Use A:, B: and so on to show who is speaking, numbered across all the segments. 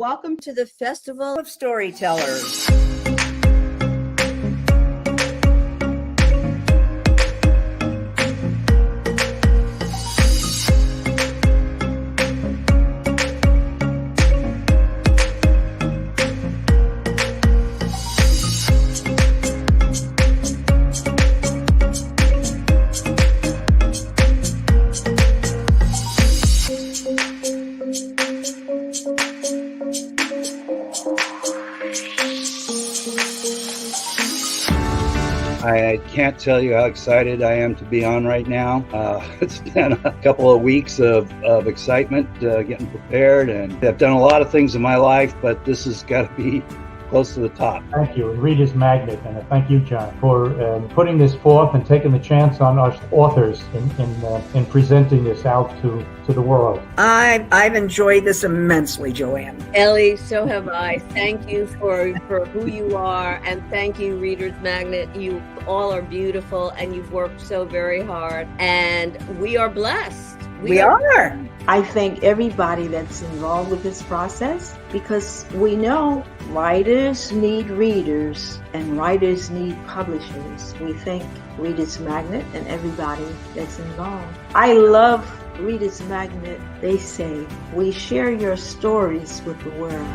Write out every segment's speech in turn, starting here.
A: Welcome to the Festival of Storytellers.
B: I can't tell you how excited I am to be on right now. It's been a couple of weeks of excitement, getting prepared, and I've done a lot of things in my life, but this has got to be close to the top.
C: Thank you, and Reader's Magnet, and thank you, John, for putting this forth and taking the chance on us authors in presenting this out to the world.
D: I've enjoyed this immensely, Joanne.
A: Ellie, so have I. Thank you for who you are, and thank you, Reader's Magnet. You all are beautiful, and you've worked so very hard, and we are blessed.
D: We are.
E: I thank everybody that's involved with this process, because we know writers need readers and writers need publishers. We thank Reader's Magnet and everybody that's involved. I love Reader's Magnet. They say, we share your stories with the world.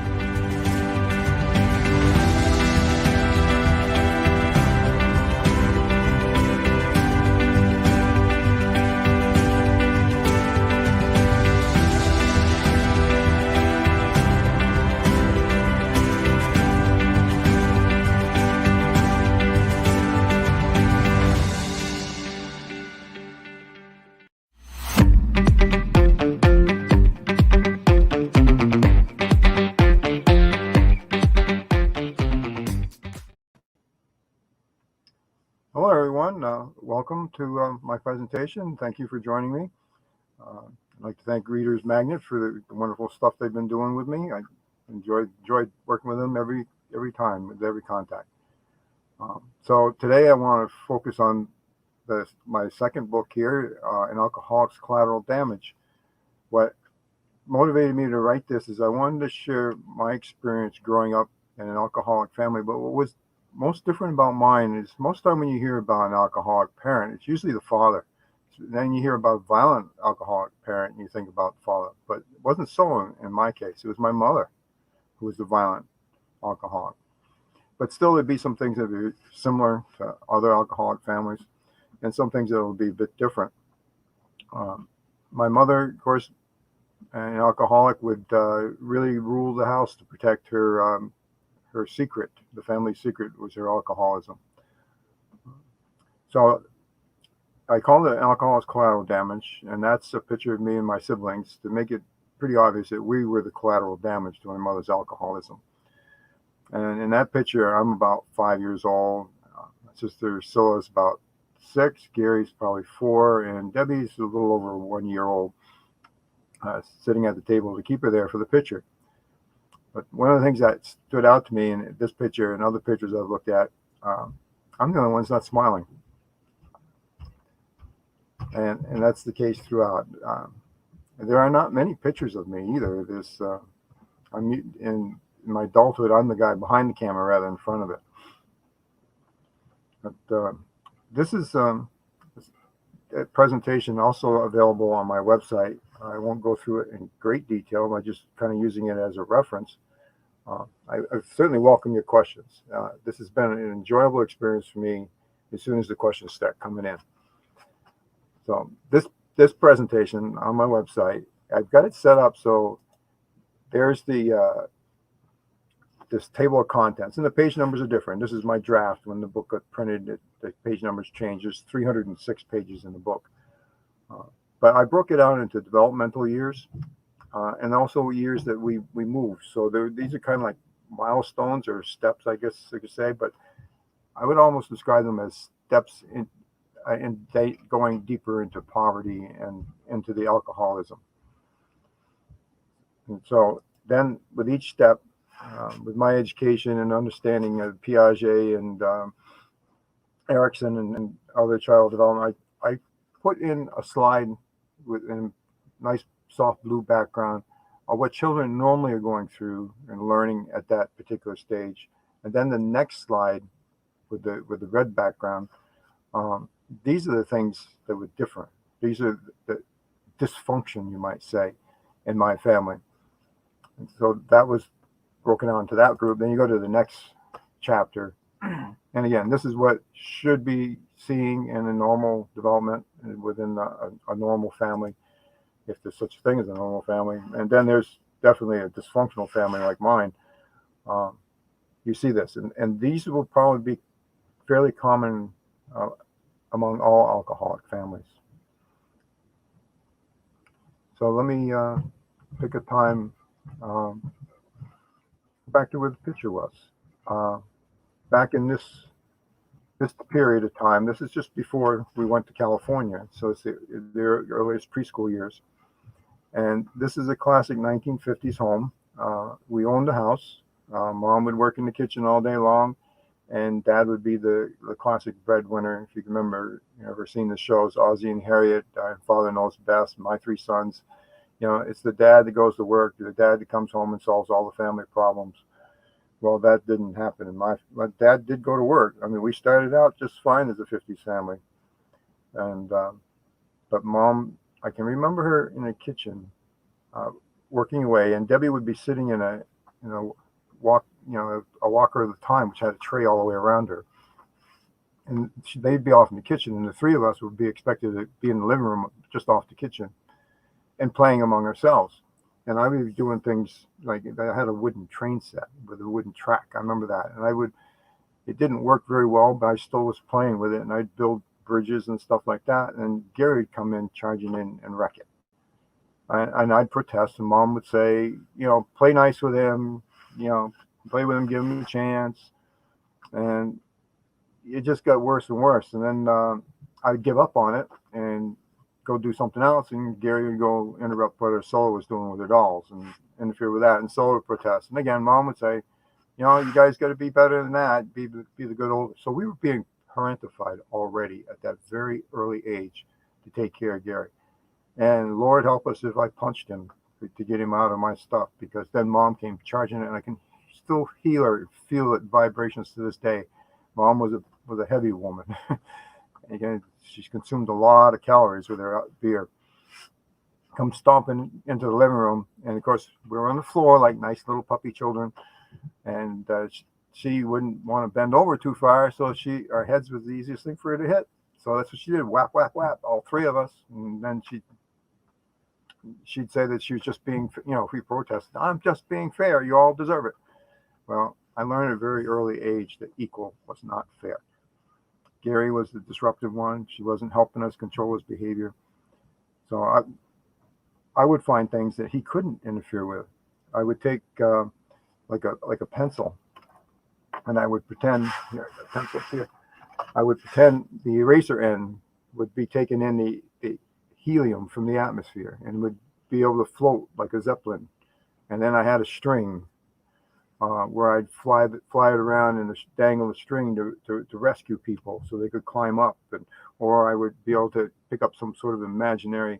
F: Hello, everyone. Welcome to my presentation. Thank you for joining me. I'd like to thank Reader's Magnet for the wonderful stuff they've been doing with me. I enjoyed working with them every time, with every contact. So today I want to focus on my second book here, An Alcoholic's Collateral Damage. What motivated me to write this is I wanted to share my experience growing up in an alcoholic family, but what was most different about mine is most of the time when you hear about an alcoholic parent, it's usually the father. Then you hear about a violent alcoholic parent and you think about the father. But it wasn't so in my case. It was my mother who was the violent alcoholic. But still, there'd be some things that would be similar to other alcoholic families and some things that would be a bit different. My mother, of course, an alcoholic, would really rule the house to protect her secret. The family secret was her alcoholism. So I called it Alcoholic's Collateral Damage, and that's a picture of me and my siblings to make it pretty obvious that we were the collateral damage to my mother's alcoholism. And in that picture, I'm about 5 years old. My sister Scylla's about 6, Gary's probably 4, and Debbie's a little over 1 year old, sitting at the table to keep her there for the picture. But one of the things that stood out to me in this picture and other pictures I've looked at, I'm the only one that's not smiling. And that's the case throughout. There are not many pictures of me either. In my adulthood, I'm the guy behind the camera rather than in front of it. But this is a presentation also available on my website. I won't go through it in great detail. I'm just kind of using it as a reference. I certainly welcome your questions. This has been an enjoyable experience for me as soon as the questions start coming in. So this presentation on my website, I've got it set up so there's this table of contents, and the page numbers are different. This is my draft. When the book got printed, the page numbers changed. There's 306 pages in the book. But I broke it out into developmental years and also years that we moved. So these are kind of like milestones or steps, I guess I could say, but I would almost describe them as steps in going deeper into poverty and into the alcoholism. And so then with each step, with my education and understanding of Piaget and Erickson and other child development, I put in a slide with a nice soft blue background what children normally are going through and learning at that particular stage. And then the next slide with the red background, these are the things that were different. These are the dysfunction, you might say, in my family. And so that was broken out into that group. Then you go to the next chapter. And again, this is what should be seeing in a normal development within a normal family, if there's such a thing as a normal family. And then there's definitely a dysfunctional family like mine. You see this. And these will probably be fairly common among all alcoholic families. So let me pick a time back to where the picture was. Back in this period of time, this is just before we went to California, so it's their earliest preschool years. And this is a classic 1950s home. We owned a house. Mom would work in the kitchen all day long, and Dad would be the classic breadwinner. If you can remember, you ever seen the shows, Ozzie and Harriet, Father Knows Best, My Three Sons. You know, it's the dad that goes to work, the dad that comes home and solves all the family problems. Well, that didn't happen. And my dad did go to work. I mean, we started out just fine as a 50s family. And, but Mom, I can remember her in the kitchen working away, and Debbie would be sitting in a walker of the time, which had a tray all the way around her. And they'd be off in the kitchen, and the three of us would be expected to be in the living room just off the kitchen and playing among ourselves. And I would be doing things like, I had a wooden train set with a wooden track. I remember that. And it didn't work very well, but I still was playing with it, and I'd build bridges and stuff like that. And Gary would come in, charging in, and wreck it. And I'd protest, and Mom would say, play nice with him, play with him, give him a chance. And it just got worse and worse. And then I'd give up on it and go do something else, and Gary would go interrupt what Sola was doing with her dolls and interfere with that, and Sola would protest. And again, Mom would say, you guys got to be better than that, be the good old. So we were being parentified already at that very early age to take care of Gary. And Lord help us if I punched him to get him out of my stuff, because then Mom came charging it, and I can still feel it vibrations to this day. Mom was a heavy woman. Again, she's consumed a lot of calories with her beer. Come stomping into the living room, and of course we were on the floor like nice little puppy children, and she wouldn't want to bend over too far, so our heads was the easiest thing for her to hit. So that's what she did, whap, whap, whap, all three of us. And then she'd say that she was just being, if we protested, I'm just being fair, you all deserve it. Well, I learned at a very early age that equal was not fair. Gary was the disruptive one. She wasn't helping us control his behavior. So I would find things that he couldn't interfere with. I would take like a pencil, and I would pretend, here, the pencil's here. I would pretend the eraser end would be taken in the helium from the atmosphere and would be able to float like a zeppelin. And then I had a string where I'd fly it around and dangle the string to rescue people so they could climb up, or I would be able to pick up some sort of imaginary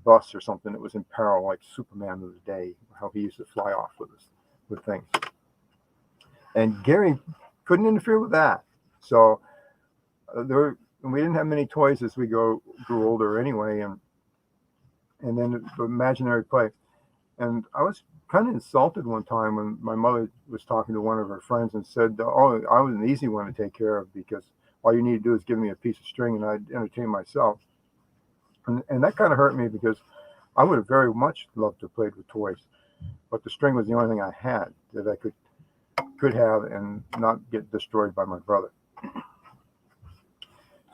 F: bus or something that was in peril, like Superman of the day, how he used to fly off with things. And Gary couldn't interfere with that. So we didn't have many toys as we grew older anyway, and then the imaginary play. And I was kind of insulted one time when my mother was talking to one of her friends and said, oh, I was an easy one to take care of because all you need to do is give me a piece of string and I'd entertain myself. And that kind of hurt me, because I would have very much loved to have played with toys, but the string was the only thing I had that I could have and not get destroyed by my brother.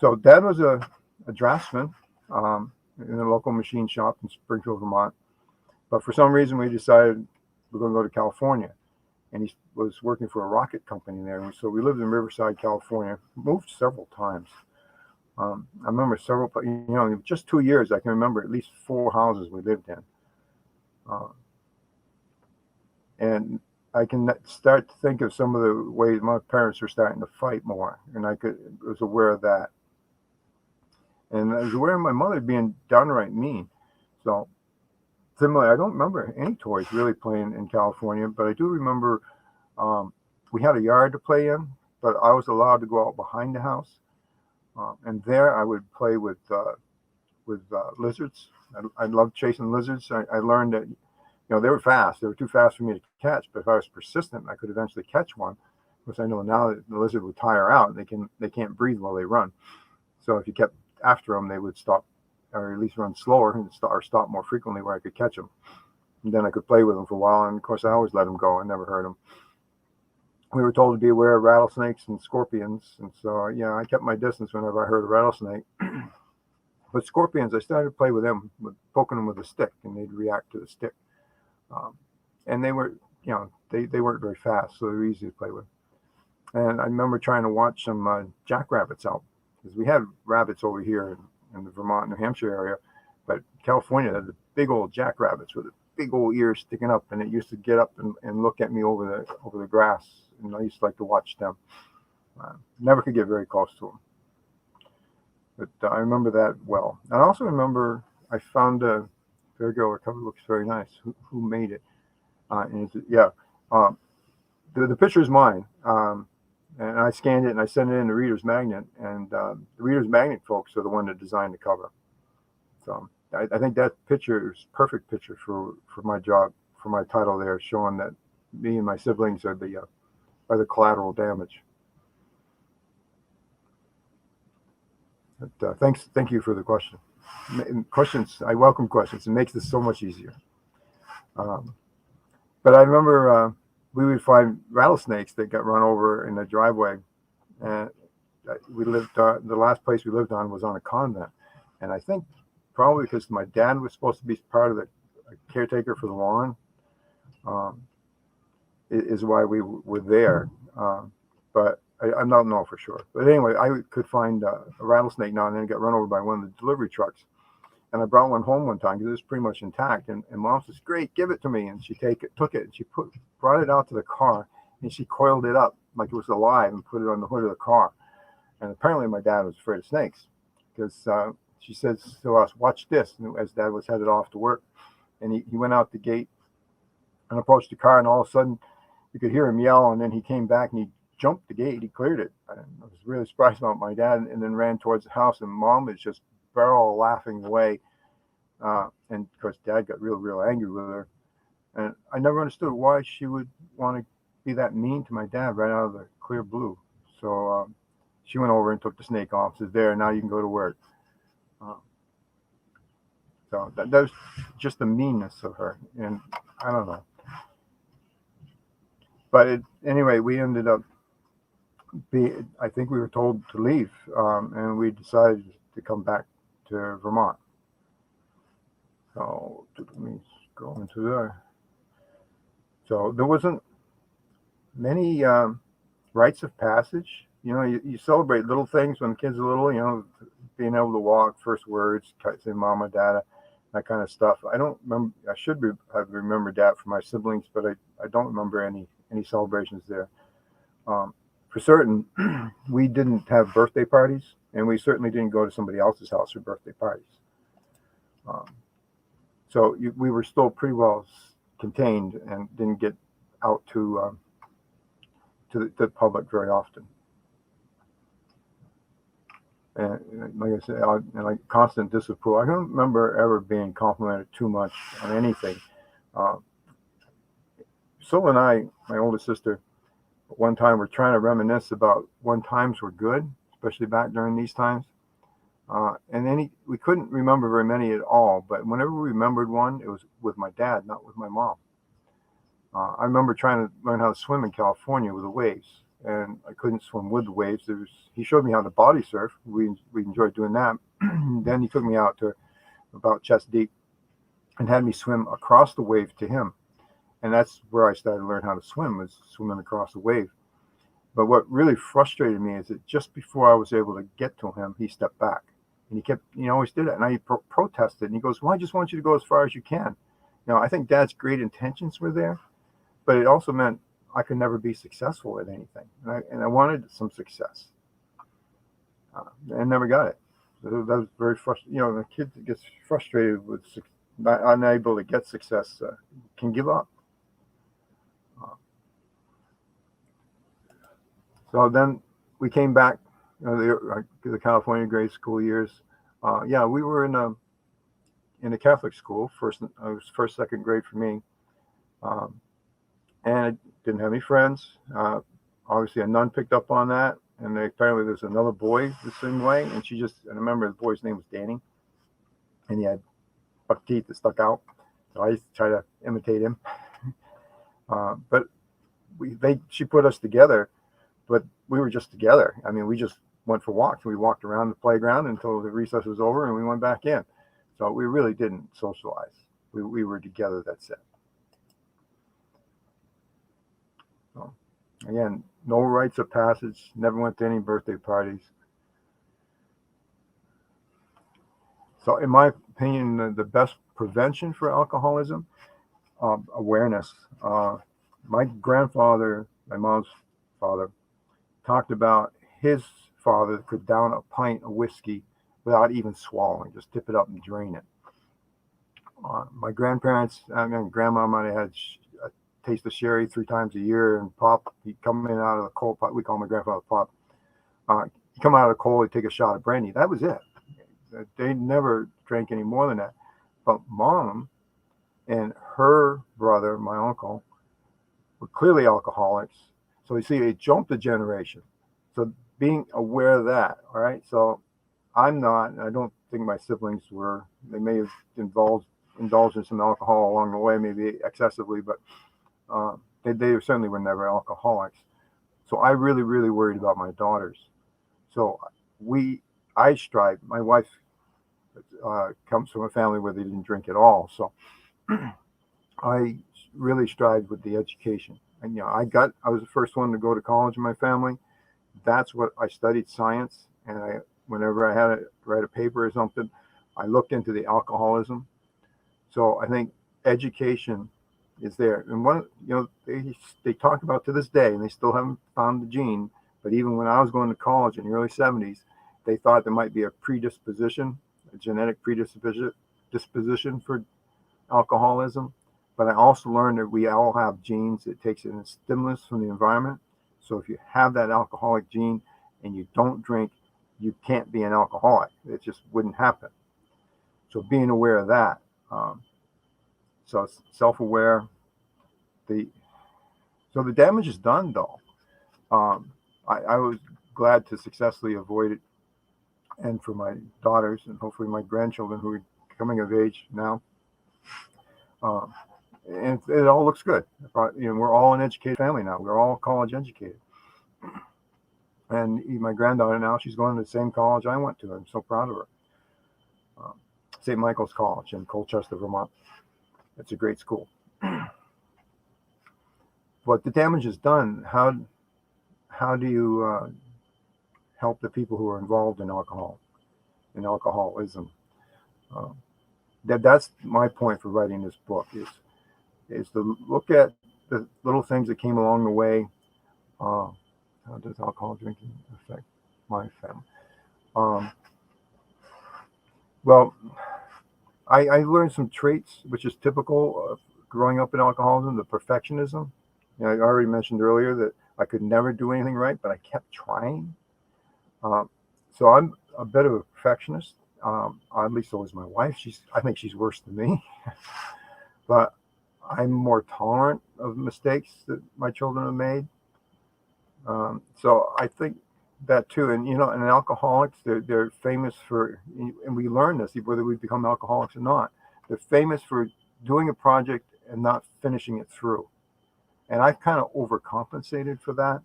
F: So Dad was a draftsman in a local machine shop in Springfield, Vermont. But for some reason, we decided we're going to go to California. And he was working for a rocket company there. And so we lived in Riverside, California, moved several times. I remember just 2 years, I can remember at least 4 houses we lived in. And I can start to think of some of the ways my parents were starting to fight more. And I was aware of that. And I was aware of my mother being downright mean. So similar. I don't remember any toys really playing in California, but I do remember we had a yard to play in, but I was allowed to go out behind the house, and there I would play with lizards. I loved chasing lizards. I learned that they were fast. They were too fast for me to catch, but if I was persistent, I could eventually catch one. Which I know now that the lizard would tire out. They can't breathe while they run. So if you kept after them, they would stop, or at least run slower and stop more frequently where I could catch them. And then I could play with them for a while. And of course, I always let them go. I never hurt them. We were told to be aware of rattlesnakes and scorpions. And so, I kept my distance whenever I heard a rattlesnake. But scorpions, I started to play with them, poking them with a stick, and they'd react to the stick. And they were, they weren't very fast, so they were easy to play with. And I remember trying to watch some jackrabbits out, because we had rabbits over here in the Vermont, New Hampshire area, but California had the big old jackrabbits with the big old ears sticking up, and it used to get up and look at me over the grass, and I used to like to watch them. Never could get very close to them. But I remember that well. And I also remember I found a Fairgo. The cover looks very nice. Who made it? And the picture is mine. And I scanned it and I sent it in to Reader's Magnet. And the Reader's Magnet folks are the one that designed the cover. So I think that picture is a perfect picture for my job, for my title there, showing that me and my siblings are the collateral damage. But, thank you for the question. Questions, I welcome questions. It makes this so much easier. But I remember we would find rattlesnakes that got run over in the driveway. And we lived, the last place we lived on was on a convent. And I think probably because my dad was supposed to be part of the caretaker for the lawn, is why we were there. But I don't know for sure. But anyway, I could find a rattlesnake now and then. It got run over by one of the delivery trucks. And I brought one home one time because it was pretty much intact. And Mom says, "Great, give it to me." And she took it and she brought it out to the car and she coiled it up like it was alive and put it on the hood of the car. And apparently my dad was afraid of snakes, because she says to us, "Watch this," as Dad was headed off to work. And he went out the gate and approached the car, and all of a sudden you could hear him yell, and then he came back and he jumped the gate. He cleared it. I was really surprised about my dad, and then ran towards the house, and Mom was just barrel laughing away. And of course Dad got real angry with her, and I never understood why she would want to be that mean to my dad right out of the clear blue. So she went over and took the snake off. Says, "There, now you can go to work." So that was just the meanness of her, and I don't know. But anyway, we ended up I think we were told to leave, and we decided to come back to Vermont. So let me go into there. So there wasn't many rites of passage. You celebrate little things when the kids are little, being able to walk, first words, say mama, dada, that kind of stuff. I don't remember. I should have remembered that for my siblings, but I don't remember any celebrations there. For certain, we didn't have birthday parties, and we certainly didn't go to somebody else's house for birthday parties. So we were still pretty well contained and didn't get out to the public very often. And like I said, like constant disapproval. I don't remember ever being complimented too much on anything. Syl and I, my oldest sister, one time we're trying to reminisce about when times were good, especially back during these times. And then we couldn't remember very many at all, but whenever we remembered one, it was with my dad, not with my mom. I remember trying to learn how to swim in California with the waves, and I couldn't swim with the waves. He showed me how to body surf. We enjoyed doing that. Then he took me out to about chest deep and had me swim across the wave to him. And that's where I started to learn how to swim, was swimming across the wave. But what really frustrated me is that just before I was able to get to him, he stepped back. And he always did that. And I protested. And he goes, "Well, I just want you to go as far as you can." I think Dad's great intentions were there, but it also meant I could never be successful at anything. And I wanted some success. And never got it. So that was very frustrating. The kid that gets frustrated with not unable to get success can give up. So then we came back, the California grade school years. We were in a Catholic school. It was first, second grade for me, and I didn't have any friends. Obviously, a nun picked up on that, and apparently there's another boy the same way. And I remember the boy's name was Danny, and he had buck teeth that stuck out. So I used to try to imitate him. But she put us together, but we were just together. I mean, we just went for walks. We walked around the playground until the recess was over, and we went back in. So we really didn't socialize. We were together. That's it. So again, no rites of passage. Never went to any birthday parties. So in my opinion, the best prevention for alcoholism, awareness. My grandfather, my mom's father, talked about his father could down a pint of whiskey without even swallowing, just tip it up and drain it. My grandparents, grandma might have had a taste of sherry 3 times a year, and Pop, he'd come in out of the cold pot. We call my grandfather Pop. He'd come out of the cold, he'd take a shot of brandy. That was it. They never drank any more than that. But Mom and her brother, my uncle, were clearly alcoholics. So you see, it jumped a generation. So being aware of that, all right? So I'm not, and I don't think my siblings were. They may have indulged in some alcohol along the way, maybe excessively, but they certainly were never alcoholics. So I really, really worried about my daughters. So I strive. My wife comes from a family where they didn't drink at all. So I really strived with the education. And I was the first one to go to college in my family. That's what I studied, science. And whenever I had to write a paper or something, I looked into the alcoholism. So I think education is there. And they talk about to this day, and they still haven't found the gene. But even when I was going to college in the early 70s, they thought there might be a genetic predisposition for alcoholism. But I also learned that we all have genes. It takes in a stimulus from the environment. So if you have that alcoholic gene and you don't drink, you can't be an alcoholic. It just wouldn't happen. So being aware of that. So self-aware. So the damage is done, though. I was glad to successfully avoid it, and for my daughters and hopefully my grandchildren who are coming of age now. And it all looks good. We're all an educated family now. We're all college educated. And my granddaughter now, she's going to the same college I went to. I'm so proud of her. St. Michael's College in Colchester, Vermont. It's a great school. But the damage is done. How do you help the people who are involved in alcoholism? That's my point for writing this book is to look at the little things that came along the way. How does alcohol drinking affect my family? Well, I learned some traits which is typical of growing up in alcoholism, the perfectionism. I already mentioned earlier that I could never do anything right, but I kept trying. So I'm a bit of a perfectionist. Oddly, so is my wife. I think she's worse than me. But I'm more tolerant of mistakes that my children have made. So I think that too. And and alcoholics, they're famous for, and we learn this whether we become alcoholics or not. They're famous for doing a project and not finishing it through. And I've kind of overcompensated for that.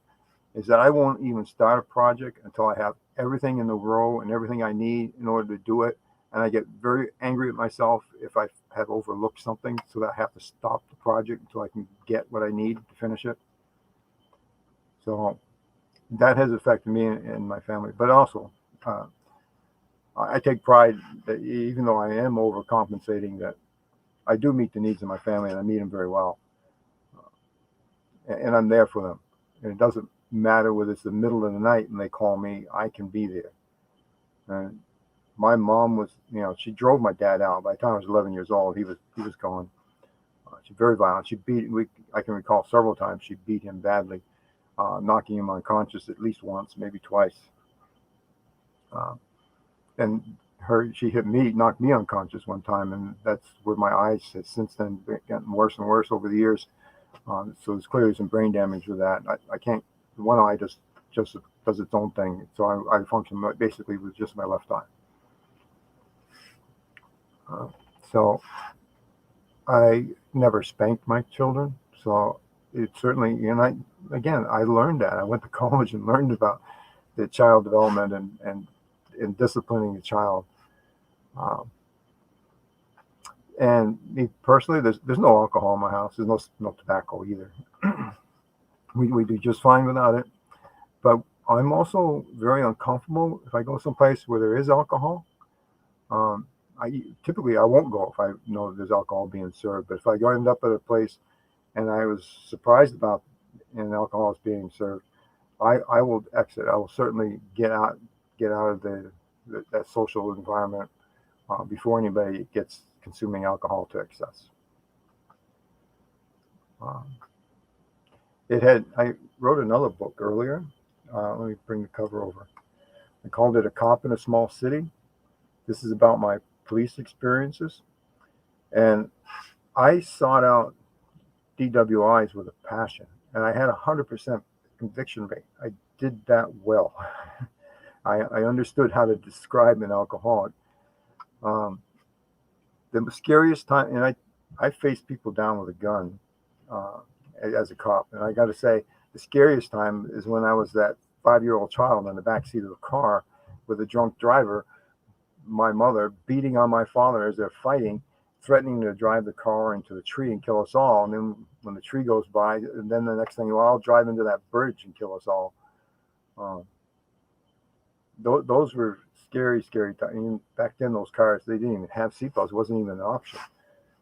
F: Is that I won't even start a project until I have everything in the row and everything I need in order to do it. And I get very angry at myself if I have overlooked something, so that I have to stop the project until I can get what I need to finish it. So that has affected me and my family. But also, I take pride that even though I am overcompensating, that I do meet the needs of my family, and I meet them very well. And I'm there for them. And it doesn't matter whether it's the middle of the night and they call me, I can be there. And my mom was, she drove my dad out. By the time I was 11 years old, he was gone. She's very violent. I can recall several times she beat him badly, knocking him unconscious at least once, maybe twice. And she hit me, knocked me unconscious one time, and that's where my eyes have since then gotten worse and worse over the years. So there's clearly some brain damage with that. I can't. One eye just does its own thing. So I function basically with just my left eye. So I never spanked my children. So it certainly, I learned that. I went to college and learned about the child development and disciplining a child. And me personally, there's no alcohol in my house. There's no tobacco either. We do just fine without it. But I'm also very uncomfortable if I go someplace where there is alcohol. Typically I won't go if I know there's alcohol being served. But if I end up at a place and I was surprised about and alcohol is being served, I will exit. I will certainly get out of that social environment before anybody gets consuming alcohol to excess. I wrote another book earlier. Let me bring the cover over. I called it A Cop in a Small City. This is about my police experiences. And I sought out DWIs with a passion. And I had 100% conviction rate. I did that well. I understood how to describe an alcoholic. The scariest time, and I faced people down with a gun as a cop. And I got to say, the scariest time is when I was that 5-year-old child in the backseat of a car with a drunk driver, my mother beating on my father as they're fighting, threatening to drive the car into the tree and kill us all. And then when the tree goes by, and then the next thing, well, I'll drive into that bridge and kill us all. Those were scary times. Back then, those cars, they didn't even have seatbelts. It wasn't even an option.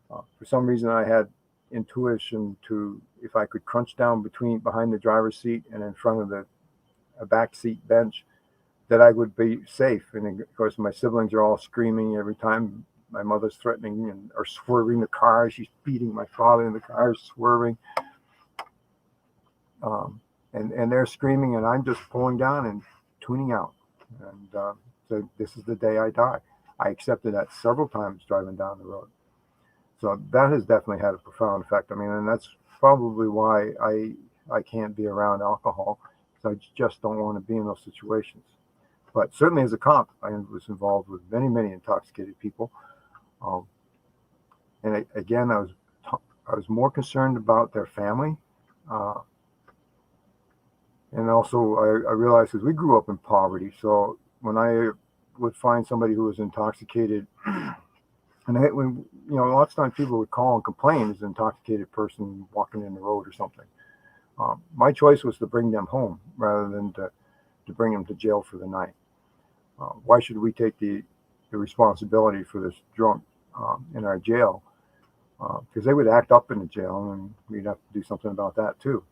F: For some reason, I had intuition to, if I could crunch down behind the driver's seat and in front of a back seat bench, that I would be safe. And of course, my siblings are all screaming every time my mother's threatening or swerving the car. She's beating my father in the car, swerving. And they're screaming, and I'm just pulling down and tuning out. And so this is the day I die. I accepted that several times driving down the road. So that has definitely had a profound effect. I mean, and that's probably why I can't be around alcohol, because I just don't want to be in those situations. But certainly as a cop, I was involved with many intoxicated people. And again, I was more concerned about their family. And also I realized, because we grew up in poverty, so when I would find somebody who was intoxicated, and lots of times people would call and complain as an intoxicated person walking in the road or something. My choice was to bring them home rather than to bring them to jail for the night. Why should we take the responsibility for this drunk in our jail? Because they would act up in the jail, and we'd have to do something about that too.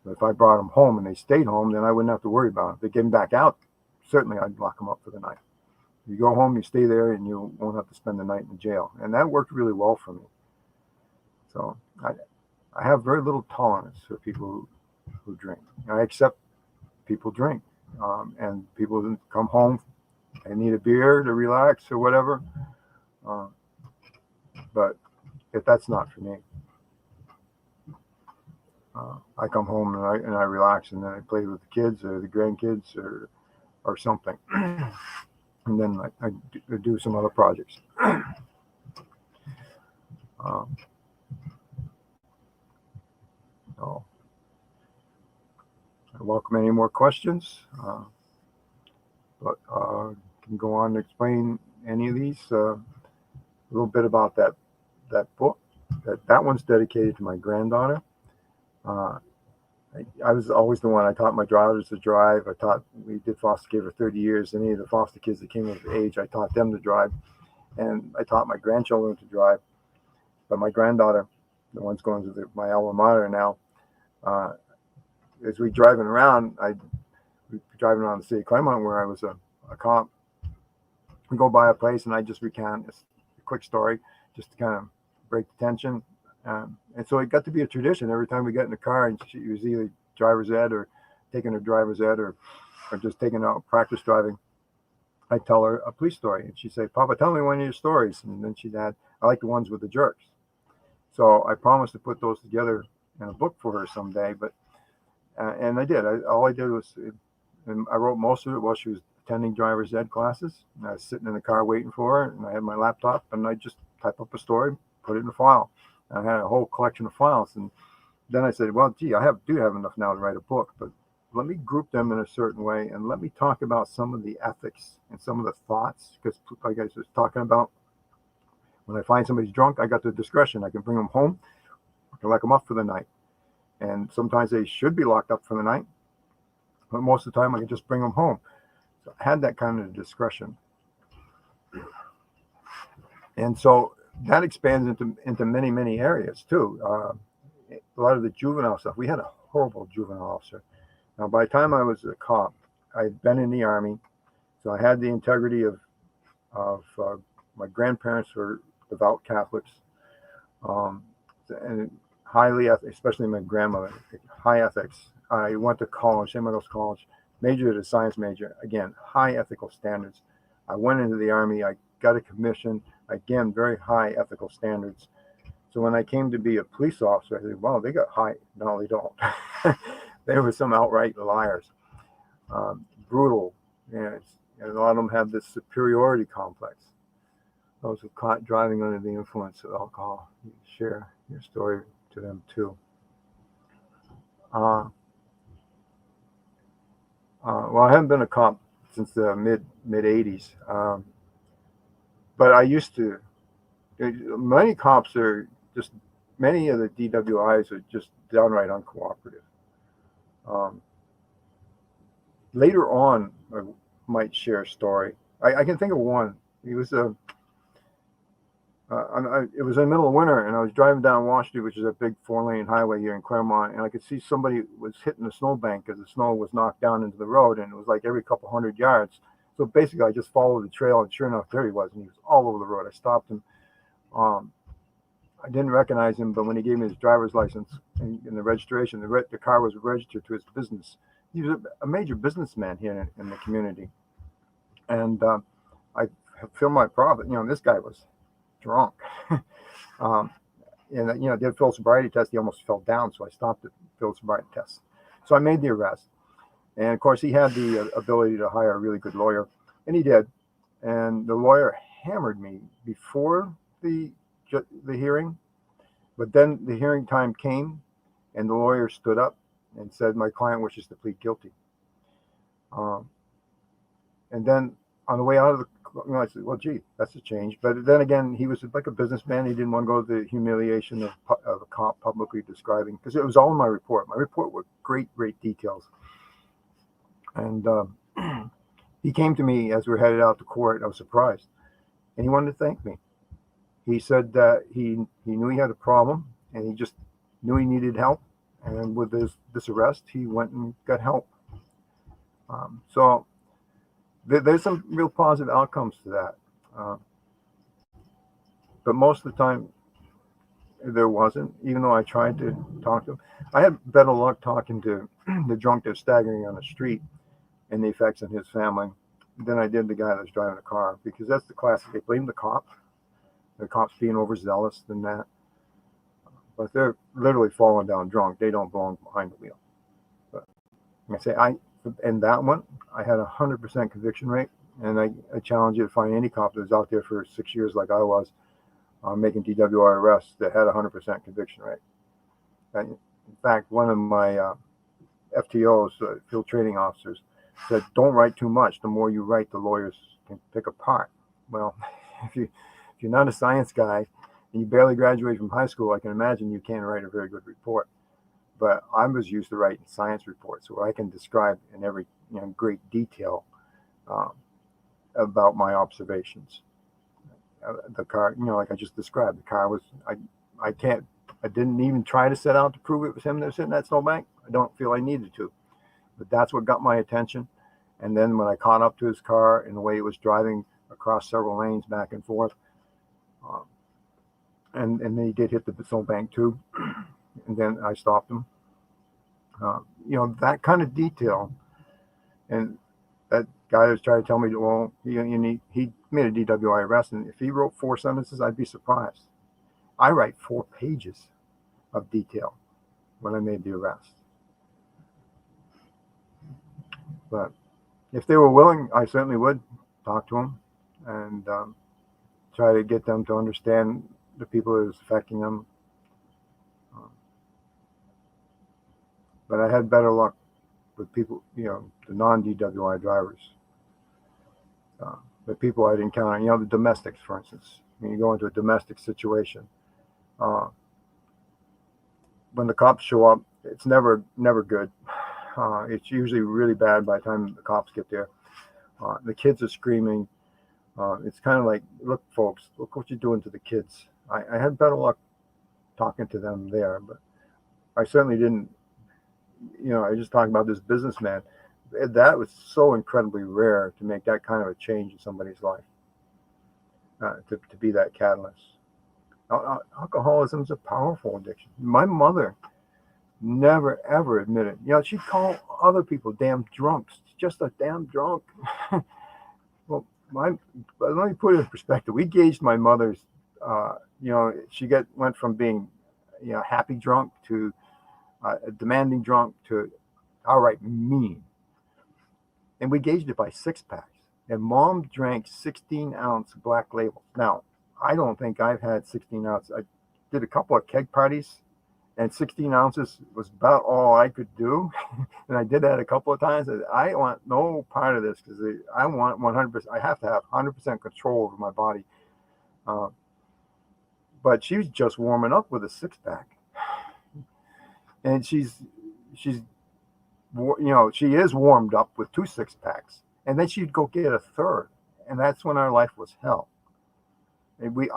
F: But if I brought them home and they stayed home, then I wouldn't have to worry about it. If they get them back out, certainly I'd lock them up for the night. You go home, you stay there, and you won't have to spend the night in the jail. And that worked really well for me. So I have very little tolerance for people who drink. I accept people drink, and people come home and need a beer to relax or whatever. But if that's not for me, I come home and I relax, and then I play with the kids or the grandkids or something. And then I do some other projects. So I welcome any more questions. But I can go on to explain any of these. A little bit about that book. That one's dedicated to my granddaughter. I was always the one. I taught my daughters to drive. We did foster care for 30 years. Any of the foster kids that came of age, I taught them to drive. And I taught my grandchildren to drive. But my granddaughter, the one's going to my alma mater now, as we driving around, we'd be driving around the city of Claremont, where I was a cop. we go by a place, and I just recount a quick story just to kind of break the tension. And so it got to be a tradition. Every time we get in the car, and she was either driver's ed or taking her driver's ed or just taking out practice driving, I tell her a police story, and she'd say, "Papa, tell me one of your stories." And then she'd add, "I like the ones with the jerks." So I promised to put those together in a book for her someday. But and I did. All I did was, and I wrote most of it while she was attending driver's ed classes. And I was sitting in the car waiting for her, and I had my laptop, and I just type up a story, put it in a file. And I had a whole collection of files, and then I said, "Well, gee, do have enough now to write a book, but let me group them in a certain way, and let me talk about some of the ethics and some of the thoughts, because like I was talking about, when I find somebody's drunk, I got the discretion. I can bring them home, I can lock them up for the night, and sometimes they should be locked up for the night, but most of the time I can just bring them home." So I had that kind of discretion, and so that expands into many areas too. A lot of the juvenile stuff. We had a horrible juvenile officer. Now, by the time I was a cop, I had been in the Army, so I had the integrity of my grandparents were devout Catholics, and highly, especially my grandmother, high ethics. I went to college, St. Michael's College, majored as a science major. Again, high ethical standards. I went into the Army. I got a commission. Again, very high ethical standards. So when I came to be a police officer, I said, "Wow, they got high." No, they don't. They were some outright liars, brutal. And a lot of them have this superiority complex. Those who caught driving under the influence of alcohol, you share your story to them too. Well, I haven't been a cop since the mid '80s, but I used to. Many cops are just, many of the DWIs are just downright uncooperative. Later on, I might share a story. I can think of one. It was it was in the middle of winter, and I was driving down Washington, which is a big 4-lane highway here in Claremont, and I could see somebody was hitting the snowbank because the snow was knocked down into the road, and it was like every couple hundred yards. So basically, I just followed the trail, and sure enough, there he was, and he was all over the road. I stopped him. I didn't recognize him, but when he gave me his driver's license and the registration, the car was registered to his business. He was a major businessman here in the community. And I filmed my profit. This guy was drunk. And, did field sobriety test. He almost fell down, so I stopped the field sobriety test. So I made the arrest. And, of course, he had the ability to hire a really good lawyer, and he did. And the lawyer hammered me before the hearing, but then the hearing time came, and the lawyer stood up and said, "My client wishes to plead guilty." And then on the way out of I said, "Well, gee, that's a change." But then again, he was like a businessman. He didn't want to go to the humiliation of a cop publicly describing, because it was all in my report. My report were great details. And he came to me as we were headed out to court. I was surprised, and he wanted to thank me. He said that he knew he had a problem, and he just knew he needed help. And with this arrest, he went and got help. So there's some real positive outcomes to that. But most of the time, there wasn't, even though I tried to talk to him. I had better luck talking to the drunk that's staggering on the street and the effects on his family than I did the guy that was driving the car, because that's the classic. They blame the cops being overzealous than that. But they're literally falling down drunk. They don't belong behind the wheel. But I say, in that one, I had 100% conviction rate, and I challenge you to find any cop that was out there for 6 years like I was, making DWI arrests that had 100% conviction rate. And in fact, one of my FTOs, field training officers, said, "Don't write too much. The more you write, the lawyers can pick apart." Well, if you're not a science guy and you barely graduated from high school, I can imagine you can't write a very good report. But I was used to writing science reports where I can describe in every great detail about my observations. The car, like I just described, the car was, I didn't even try to set out to prove it was him that was sitting at snowbank. I don't feel I needed to, but that's what got my attention. And then when I caught up to his car and the way it was driving across several lanes back and forth. And they did hit the snowbank too. And then I stopped him. That kind of detail. And that guy was trying to tell me, well, he made a DWI arrest, and if he wrote 4 sentences, I'd be surprised. I write 4 pages of detail when I made the arrest. But if they were willing, I certainly would talk to them and try to get them to understand the people that was affecting them. But I had better luck with people, the non-DWI drivers. The people I'd encounter, the domestics, for instance. When you go into a domestic situation, when the cops show up, it's never good. It's usually really bad by the time the cops get there. The kids are screaming. It's kind of like, look, folks, look what you're doing to the kids. I had better luck talking to them there, but I certainly didn't. I was just talking about this businessman. That was so incredibly rare to make that kind of a change in somebody's life, to be that catalyst. Alcoholism is a powerful addiction. My mother never, ever admitted. She'd call other people damn drunks. Just a damn drunk. Well, let me put it in perspective. We gauged my mother's, she went from being, happy drunk to a demanding drunk to outright mean. And we gauged it by 6-packs. And Mom drank 16-ounce Black Label. Now, I don't think I've had 16 ounces. I did a couple of keg parties, and 16 ounces was about all I could do. And I did that a couple of times. I want no part of this because I want 100%. I have to have 100% control over my body. But she was just warming up with a 6-pack. And she is warmed up with 2 6-packs, and then she'd go get a third, and that's when our life was hell. And we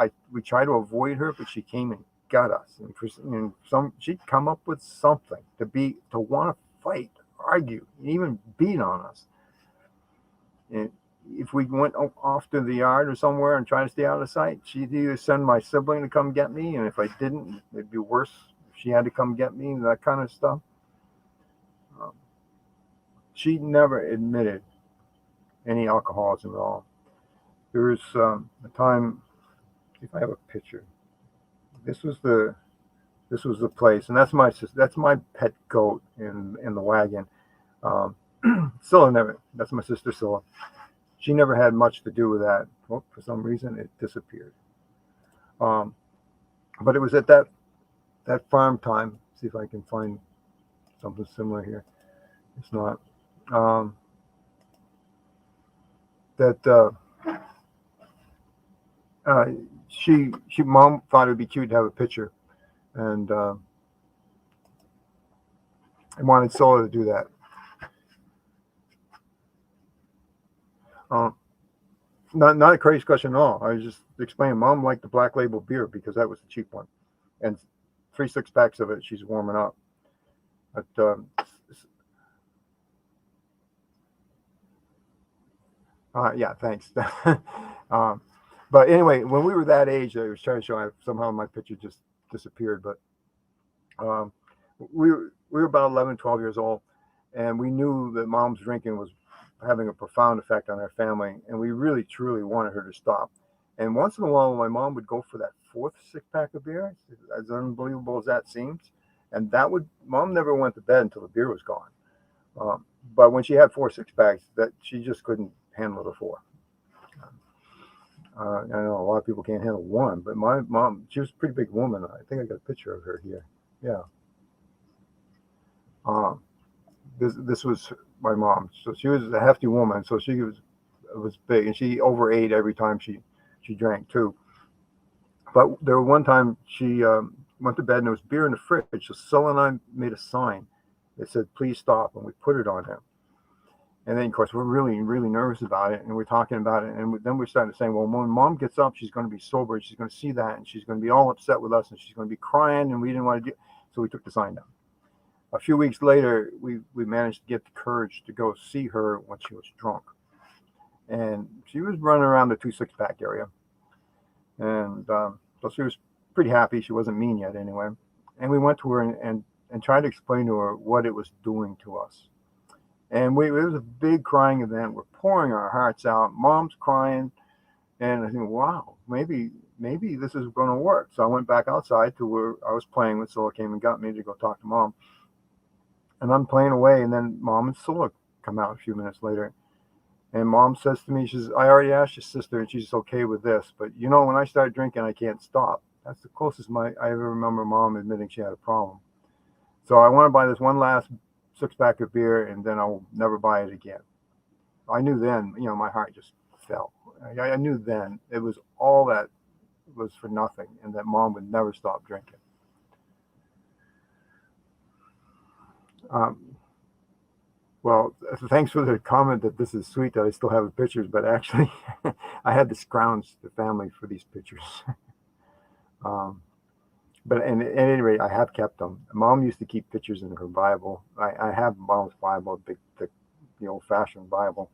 F: tried to avoid her, but she came and got us, and she'd come up with something to want to fight, argue, even beat on us. And if we went off to the yard or somewhere and tried to stay out of sight, she'd either send my sibling to come get me, and if I didn't, it'd be worse. She had to come get me, that kind of stuff. She never admitted any alcoholism at all. There was a time, if I have a picture, this was the place, and that's my pet goat in the wagon. Scylla that's my sister Scylla. She never had much to do with that. Well, for some reason, it disappeared. But it was at that farm time. See if I can find something similar here. It's not. Mom thought it'd be cute to have a picture, and wanted Sola to do that. Not a crazy question at all. I was just explaining. Mom liked the Black Label beer because that was the cheap one, and 3 6-packs of it she's warming up. But yeah, thanks. But anyway, when we were that age, I was trying to show somehow my picture just disappeared. But we were about 11, 12 years old, and we knew that Mom's drinking was having a profound effect on our family, and we really, truly wanted her to stop. And once in a while, my mom would go for that 4th 6-pack of beer, as unbelievable as that seems. And Mom never went to bed until the beer was gone. But when she had 4 6-packs, that she just couldn't handle the 4. I know a lot of people can't handle 1, but my mom, she was a pretty big woman. I think I got a picture of her here. Yeah. This was my mom. So she was a hefty woman. So she was big, and she overate every time she drank too. But there was one time she went to bed and there was beer in the fridge. So Scylla and I made a sign that said, "Please stop," and we put it on him. And then, of course, we're really, really nervous about it, and we're talking about it. And then we're starting to say, well, when Mom gets up, she's going to be sober. She's going to see that, and she's going to be all upset with us, and she's going to be crying, and we didn't want to do. So we took the sign down. A few weeks later, we managed to get the courage to go see her when she was drunk. and she was running around the 2 6-pack area, and so she was pretty happy. She wasn't mean yet, anyway. And we went to her and tried to explain to her what it was doing to us. And it was a big crying event. We're pouring our hearts out. Mom's crying, and I think, wow, maybe this is going to work. So I went back outside to where I was playing with. Sola came and got me to go talk to Mom. And I'm playing away, and then Mom and Sola come out a few minutes later. And Mom says to me, she says, I already asked your sister, and she's okay with this. But, when I start drinking, I can't stop. That's the closest I ever remember Mom admitting she had a problem. So I want to buy this one last 6-pack of beer, and then I'll never buy it again. I knew then, my heart just fell. I knew then it was all that was for nothing, and that Mom would never stop drinking. Well, thanks for the comment that this is sweet that I still have the pictures, but actually I had to scrounge the family for these pictures. But at any rate, I have kept them. Mom used to keep pictures in her Bible. I have Mom's Bible, big, thick, the old-fashioned Bible,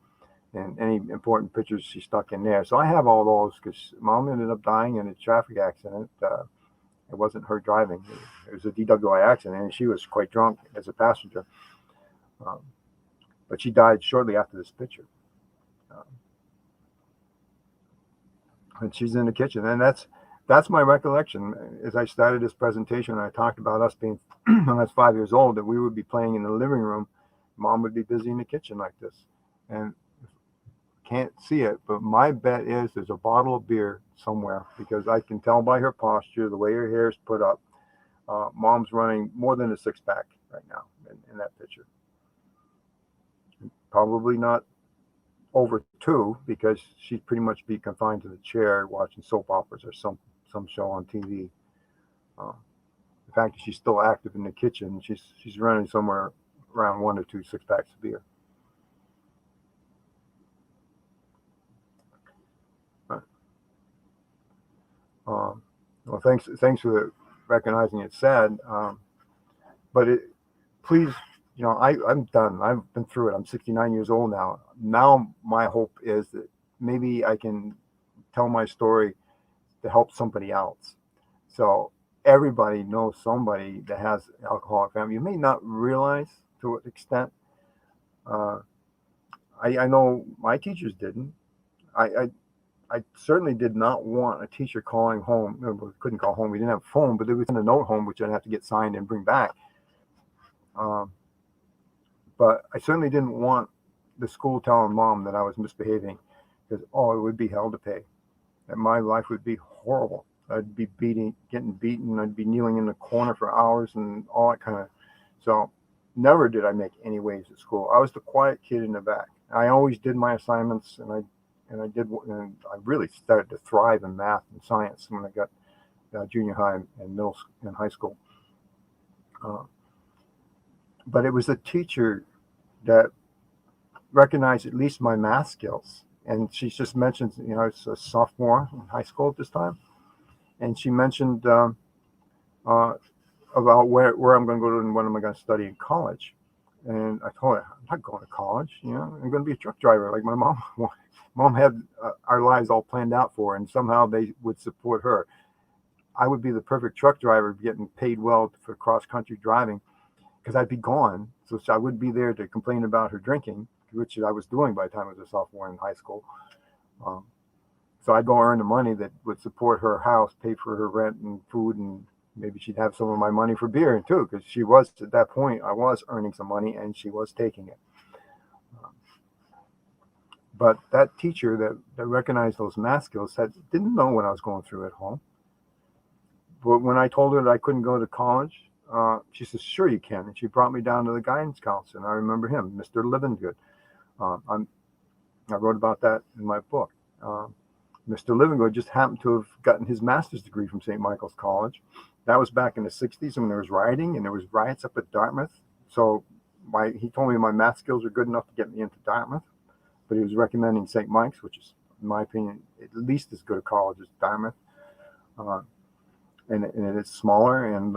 F: and any important pictures she stuck in there. So I have all those because Mom ended up dying in a traffic accident. It wasn't her driving. It was a DWI accident, and she was quite drunk as a passenger. But she died shortly after this picture. And she's in the kitchen, and that's my recollection. As I started this presentation, I talked about us being, when I was 5 years old, that we would be playing in the living room. Mom would be busy in the kitchen like this. And can't see it, but my bet is there's a bottle of beer somewhere, because I can tell by her posture, the way her hair is put up. Mom's running more than a 6-pack right now in that picture. Probably not over 2, because she'd pretty much be confined to the chair watching soap operas or some show on TV. The fact that she's still active in the kitchen, she's running somewhere around 1 or 2 6-packs of beer. Well, thanks for recognizing it's sad, but please, I'm done. I've been through it. I'm 69 years old now. Now my hope is that maybe I can tell my story to help somebody else. So everybody knows somebody that has an alcoholic family. You may not realize to what extent. I know my teachers didn't. I certainly did not want a teacher calling home. We couldn't call home. We didn't have a phone, but there was a note home, which I'd have to get signed and bring back. But I certainly didn't want the school telling Mom that I was misbehaving, because, it would be hell to pay. That my life would be horrible. I'd be getting beaten. I'd be kneeling in the corner for hours and all that kind of. So never did I make any waves at school. I was the quiet kid in the back. I always did my assignments, and I really started to thrive in math and science when I got junior high and middle and high school. But it was the teacher that recognized at least my math skills. And she just mentioned, it's a sophomore in high school at this time. And she mentioned about where I'm going to go to and what am I going to study in college. And I told her, I'm not going to college. I'm going to be a truck driver like my mom. Mom had our lives all planned out for her, and somehow they would support her. I would be the perfect truck driver, getting paid well for cross-country driving, because I'd be gone. So I would be there to complain about her drinking, which I was doing by the time I was a sophomore in high school. So I'd go earn the money that would support her house, pay for her rent and food, and maybe she'd have some of my money for beer too, because she was, at that point, I was earning some money and she was taking it. But that teacher that recognized those math skills didn't know what I was going through at home. But when I told her that I couldn't go to college, she says, sure you can. And she brought me down to the guidance counselor, and I remember him, Mr. Livingood. I wrote about that in my book. Mr. Livingood just happened to have gotten his master's degree from St. Michael's College. That was back in the 60s when there was rioting, and there was riots up at Dartmouth. So he told me my math skills were good enough to get me into Dartmouth, but he was recommending St. Mike's, which is, in my opinion, at least as good a college as Dartmouth. And it's smaller, and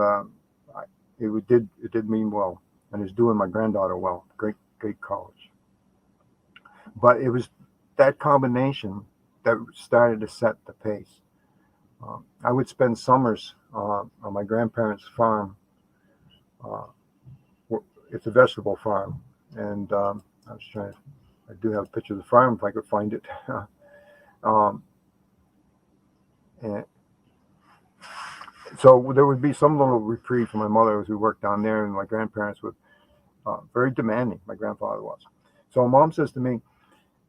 F: it did me well, and it's doing my granddaughter well. Great college. But that combination that started to set the pace. I would spend summers on my grandparents' farm. It's a vegetable farm, and I was trying. I do have a picture of the farm if I could find it. And so there would be some little reprieve for my mother as we worked down there, and my grandparents were very demanding. My grandfather was. So Mom says to me,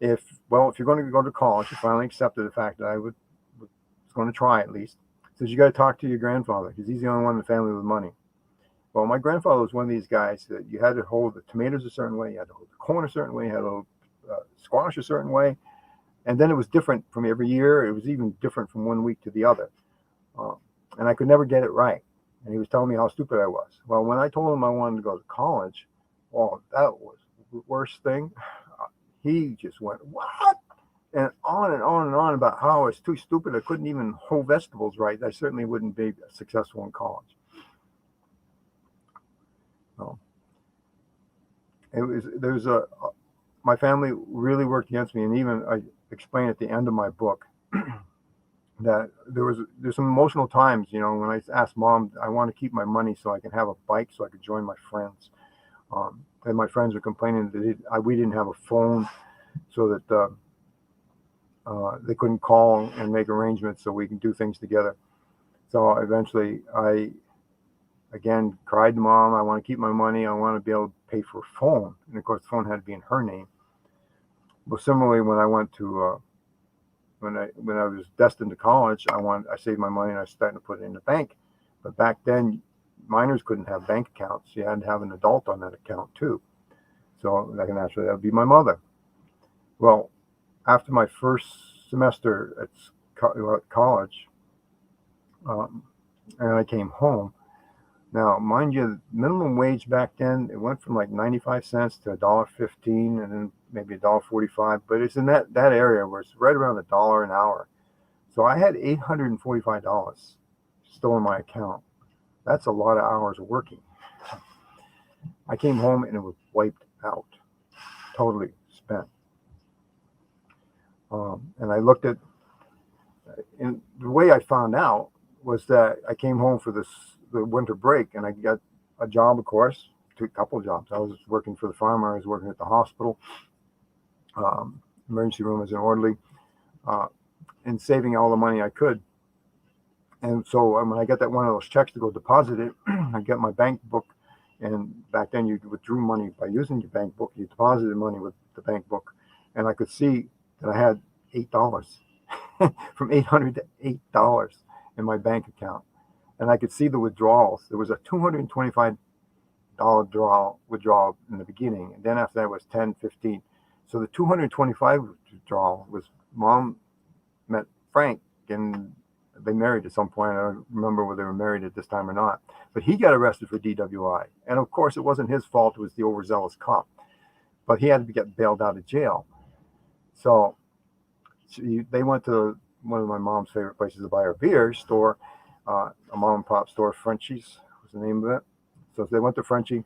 F: if you're going to go to college, she finally accepted the fact that I was going to try at least. Says you got to talk to your grandfather because he's the only one in the family with money. Well, my grandfather was one of these guys that you had to hold the tomatoes a certain way, you had to hold the corn a certain way, you had to hold squash a certain way, and then it was different from every year. It was even different from one week to the other, and I could never get it right. And he was telling me how stupid I was. Well, when I told him I wanted to go to college, oh, that was the worst thing. He just went, what? And on and on and on about how I was too stupid. I couldn't even hold vegetables right. I certainly wouldn't be successful in college. My family really worked against me, and even I explain at the end of my book that there's some emotional times, when I asked Mom, I want to keep my money so I can have a bike so I could join my friends. And my friends were complaining that we didn't have a phone, so that they couldn't call and make arrangements so we can do things together. So eventually I again cried to Mom, I want to keep my money, I want to be able to pay for a phone. And of course the phone had to be in her name. Well, similarly, when I went to when I was destined to college, I saved my money and I started to put it in the bank. But back then minors couldn't have bank accounts. You had to have an adult on that account too. So that would be my mother. Well, after my first semester at college, and I came home. Now, mind you, minimum wage back then, it went from like 95 cents to $1.15 and then maybe $1.45, but it's in that area where it's right around $1 an hour. So I had $845 still in my account. That's a lot of hours of working. I came home and it was wiped out, totally spent. And I looked at, and the way I found out was that I came home for the winter break, and I got a job, of course, a couple of jobs. I was working for the farmer, I was working at the hospital, emergency room as an orderly, and saving all the money I could. And so when I got that one of those checks to go deposit it, I got my bank book, and back then you withdrew money by using your bank book. You deposited money with the bank book, and I could see that I had $8 from $800 to $8 in my bank account. And I could see the withdrawals. There was a $225 withdrawal in the beginning, and then after that was 10, 15. So the 225 withdrawal was Mom met Frank, and they married at some point. I don't remember whether they were married at this time or not. But he got arrested for DWI. And of course, it wasn't his fault. It was the overzealous cop. But he had to get bailed out of jail. So they went to one of my mom's favorite places to buy her beer store, a mom and pop store, Frenchie's was the name of it. So they went to Frenchie.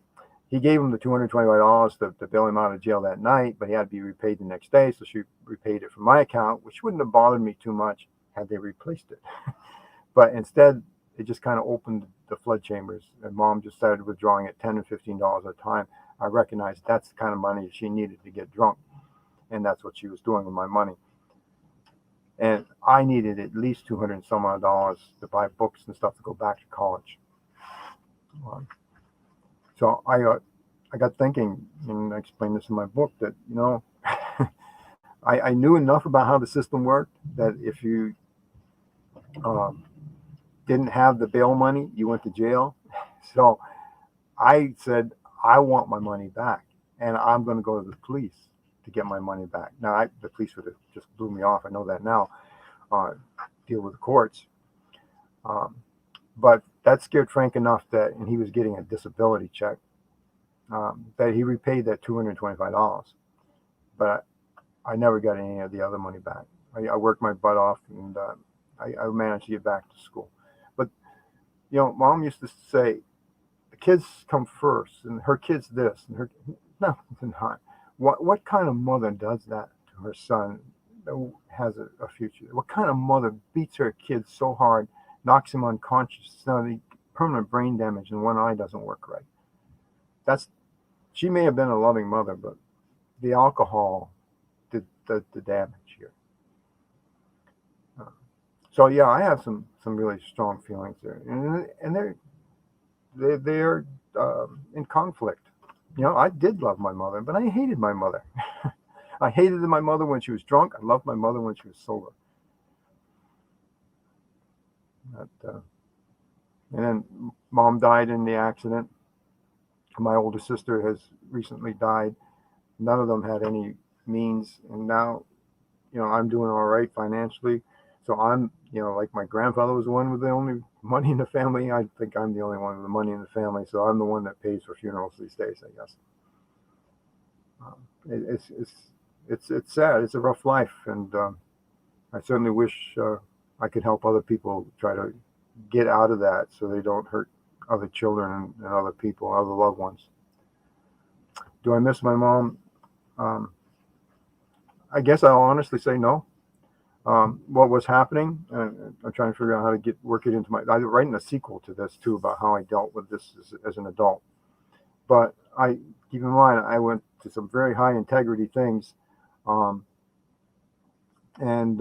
F: He gave him the $225 to bail him out of jail that night, but he had to be repaid the next day. So she repaid it from my account, which wouldn't have bothered me too much had they replaced it. But instead, it just kind of opened the flood chambers, and Mom just started withdrawing at $10 and $15 at a time. I recognized that's the kind of money she needed to get drunk, and that's what she was doing with my money. And I needed at least $200 and some odd dollars to buy books and stuff to go back to college. So I got thinking, and I explained this in my book, that I knew enough about how the system worked that if you didn't have the bail money, you went to jail. So I said, I want my money back, and I'm going to go to the police to get my money back. Now, the police would have just blew me off. I know that now. Deal with the courts. But that scared Frank enough and he was getting a disability check, that he repaid that $225. But I never got any of the other money back. I worked my butt off, and I managed to get back to school. But, Mom used to say, the kids come first, and her kid's this, and no, it's not. What kind of mother does that to her son has a future? What kind of mother beats her kid so hard, knocks him unconscious, so the permanent brain damage and one eye doesn't work right? She may have been a loving mother, but the alcohol did the damage here. So yeah, I have some really strong feelings there, and they're in conflict. I did love my mother, but I hated my mother. I hated my mother when she was drunk. I loved my mother when she was sober. And then mom died in the accident. My older sister has recently died. None of them had any means, and now, I'm doing all right financially. So I'm, like my grandfather was the one with the only money in the family. I think I'm the only one with the money in the family. So I'm the one that pays for funerals these days, I guess. It's sad. It's a rough life, and I certainly wish I could help other people try to get out of that so they don't hurt other children and other people, other loved ones. Do I miss my mom? I guess I'll honestly say no. What was happening, I'm trying to figure out how to work it into I'm writing a sequel to this too about how I dealt with this as an adult. But keep in mind, I went to some very high integrity things. And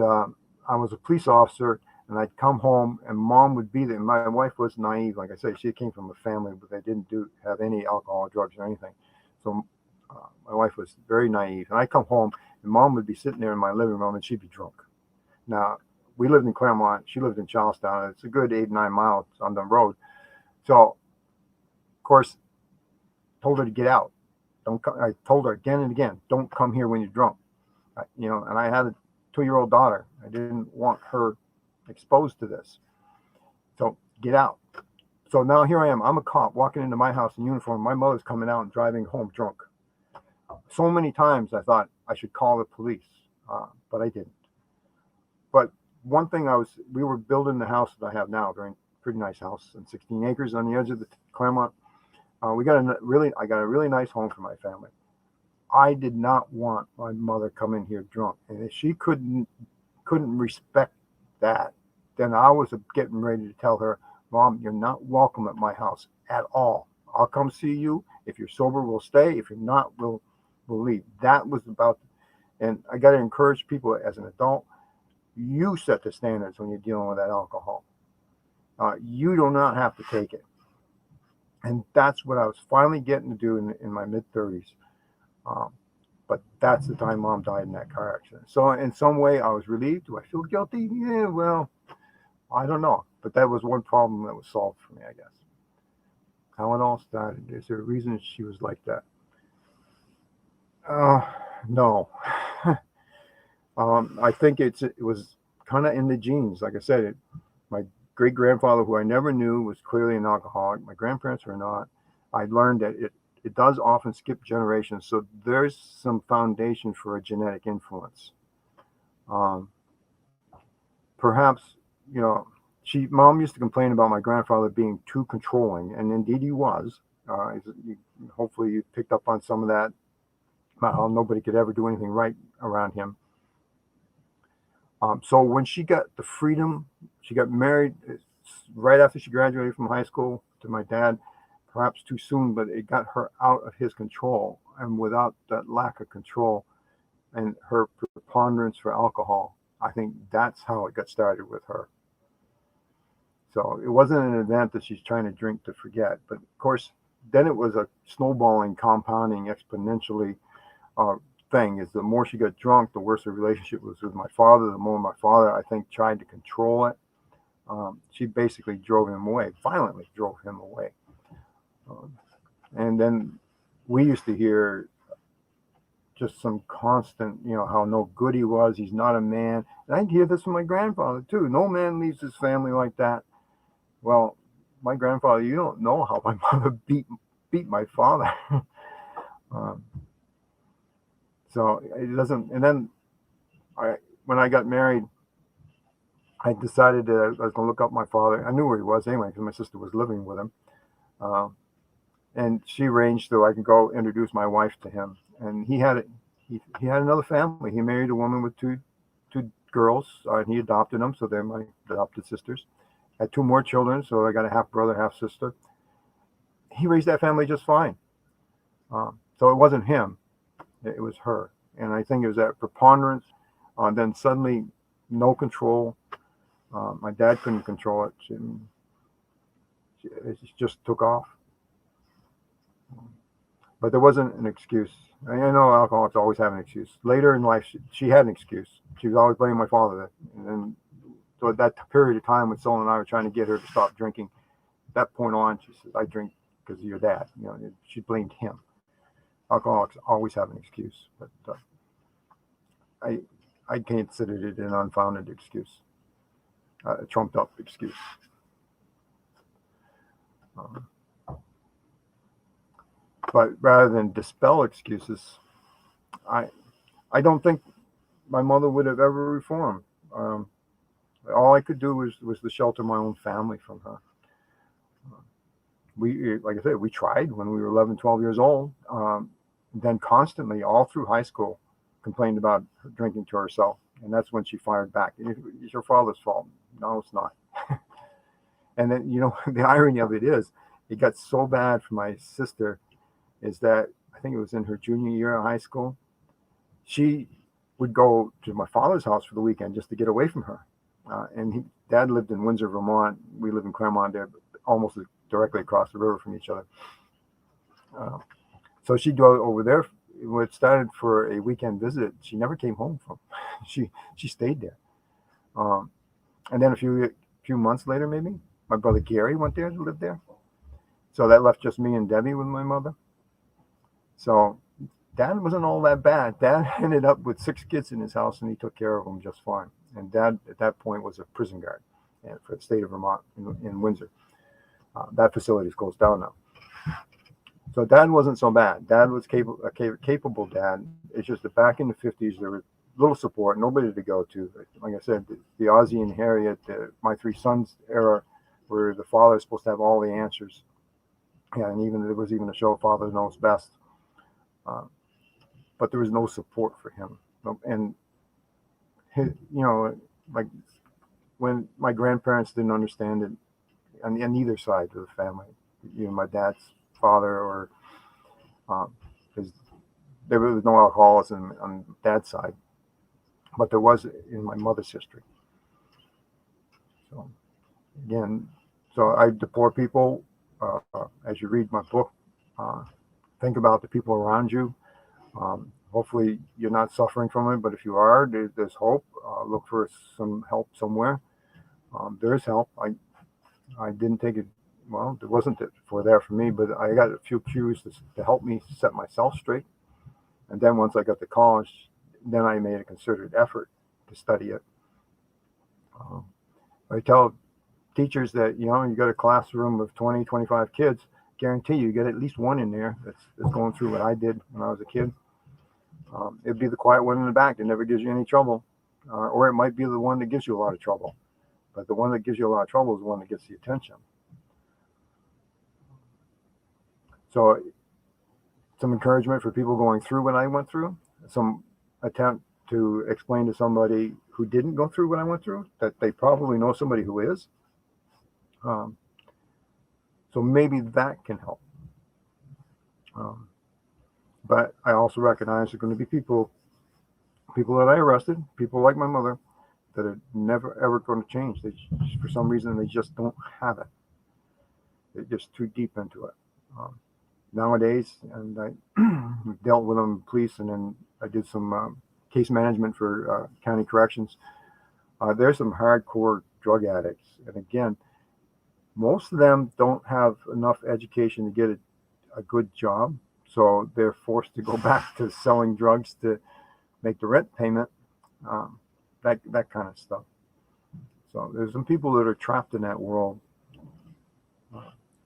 F: I was a police officer, and I'd come home and mom would be there. My wife was naive. Like I say, she came from a family, but they didn't have any alcohol, drugs, or anything. So my wife was very naive. And I'd come home and mom would be sitting there in my living room and she'd be drunk. Now, we lived in Claremont. She lived in Charlestown. It's a good 8-9 miles on the road. So, of course, told her to get out. I told her again and again, don't come here when you're drunk. And I had a 2-year-old daughter. I didn't want her exposed to this. So get out. So now here I am. I'm a cop walking into my house in uniform. My mother's coming out and driving home drunk. So many times I thought I should call the police, but I didn't. But one thing we were building the house that I have now, very pretty nice house, and 16 acres on the edge of the Claremont. I got a really nice home for my family. I did not want my mother coming here drunk, and if she couldn't respect that, then I was getting ready to tell her, Mom, you're not welcome at my house at all. I'll come see you. If you're sober, we'll stay. If you're not, we'll leave. That was and I got to encourage people as an adult. You set the standards when you're dealing with that alcohol. You do not have to take it. And that's what I was finally getting to do in my mid-30s. But that's the time Mom died in that car accident. So in some way, I was relieved. Do I feel guilty? Yeah, well, I don't know. But that was one problem that was solved for me, I guess. How it all started. Is there a reason she was like that? No. I think it was kind of in the genes. Like I said, my great-grandfather, who I never knew, was clearly an alcoholic. My grandparents were not. I learned that it does often skip generations. So there's some foundation for a genetic influence. Perhaps, Mom used to complain about my grandfather being too controlling, and indeed he was. Hopefully you picked up on some of that, about how nobody could ever do anything right around him. So when she got the freedom, she got married right after she graduated from high school to my dad, perhaps too soon, but it got her out of his control. And without that lack of control and her preponderance for alcohol, I think that's how it got started with her. So it wasn't an event that she's trying to drink to forget. But of course, then it was a snowballing, compounding, exponentially thing. Is the more she got drunk, the worse her relationship was with my father. The more my father, I think, tried to control it. She basically drove him away, violently drove him away. And then we used to hear just some constant, how no good he was. He's not a man. And I'd hear this from my grandfather too. No man leaves his family like that. Well, my grandfather, you don't know how my mother beat my father. So it doesn't. And then when I got married, I decided that I was going to look up my father. I knew where he was anyway because my sister was living with him. And she arranged so I could go introduce my wife to him. And he had another family. He married a woman with two two girls, and he adopted them, so they're my adopted sisters. Had two more children, so I got a half brother, half sister. He raised that family just fine. So it wasn't him, it was her. And I think it was that preponderance. Then suddenly, no control. My dad couldn't control it. It just took off. But there wasn't an excuse. I know alcoholics always have an excuse. Later in life, she had an excuse. She was always blaming my father. And then, so at that period of time when Sol and I were trying to get her to stop drinking, at that point on, she says, "I drink because of your dad." She blamed him. Alcoholics always have an excuse, but I considered it an unfounded excuse, a trumped up excuse. But rather than dispel excuses, I don't think my mother would have ever reformed. All I could do was to shelter my own family from her. We, like I said, we tried when we were 11, 12 years old. Then constantly, all through high school, complained about her drinking to herself. And that's when she fired back. "It's your father's fault." "No, it's not." And then, the irony of it is, it got so bad for my sister is that I think it was in her junior year of high school, she would go to my father's house for the weekend just to get away from her. And Dad lived in Windsor, Vermont. We live in Claremont, there, almost directly across the river from each other. So she'd go over there. It started for a weekend visit. She never came home from. She stayed there. And then a few months later, maybe, my brother Gary went there to live there. So that left just me and Debbie with my mother. So Dad wasn't all that bad. Dad ended up with 6 kids in his house, and he took care of them just fine. And Dad, at that point, was a prison guard for the state of Vermont in Windsor. That facility is closed down now. So Dad wasn't so bad. Dad was a capable dad. It's just that back in the 50s, there was little support, nobody to go to. Like I said, the Ozzie and Harriet, my 3 sons era, where the father is supposed to have all the answers. Yeah, and there was even a show, Father Knows Best. But there was no support for him. And, like when my grandparents didn't understand it on either side of the family, my dad's father, or because there was no alcoholism on Dad's side, but there was in my mother's history. So again, I deplore people, as you read my book, think about the people around you. Hopefully you're not suffering from it, but if you are, there's hope. Look for some help somewhere. There is help. I didn't take it. Well, there wasn't it there for me, but I got a few cues to help me set myself straight. And then once I got to college, then I made a concerted effort to study it. I tell teachers that, you got a classroom of 20, 25 kids, guarantee you get at least one in there that's going through what I did when I was a kid. It'd be the quiet one in the back that never gives you any trouble, or it might be the one that gives you a lot of trouble. But the one that gives you a lot of trouble is the one that gets the attention. So some encouragement for people going through what I went through, some attempt to explain to somebody who didn't go through what I went through that they probably know somebody who is. So maybe that can help. But I also recognize there are going to be people that I arrested, people like my mother, that are never ever going to change. For some reason, they just don't have it. They're just too deep into it. Nowadays, and I dealt with them, police, and then I did some case management for county corrections. There's some hardcore drug addicts, and again, most of them don't have enough education to get a good job, so they're forced to go back to selling drugs to make the rent payment, that kind of stuff. So there's some people that are trapped in that world.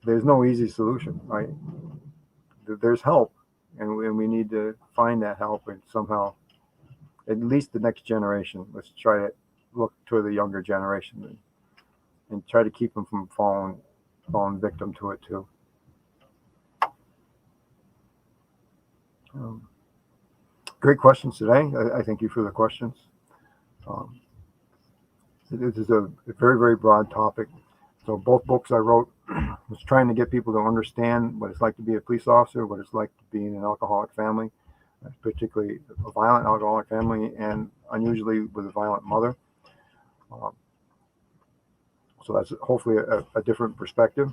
F: There's no easy solution, right? There's help, and we need to find that help, and somehow, at least the next generation, let's try to look to the younger generation and try to keep them from falling victim to it too. Great questions today. I thank you for the questions. Um, this is a very, very broad topic. So both books I wrote was trying to get people to understand what it's like to be a police officer, what it's like to be in an alcoholic family, particularly a violent alcoholic family, and unusually with a violent mother. Um, so that's hopefully a different perspective.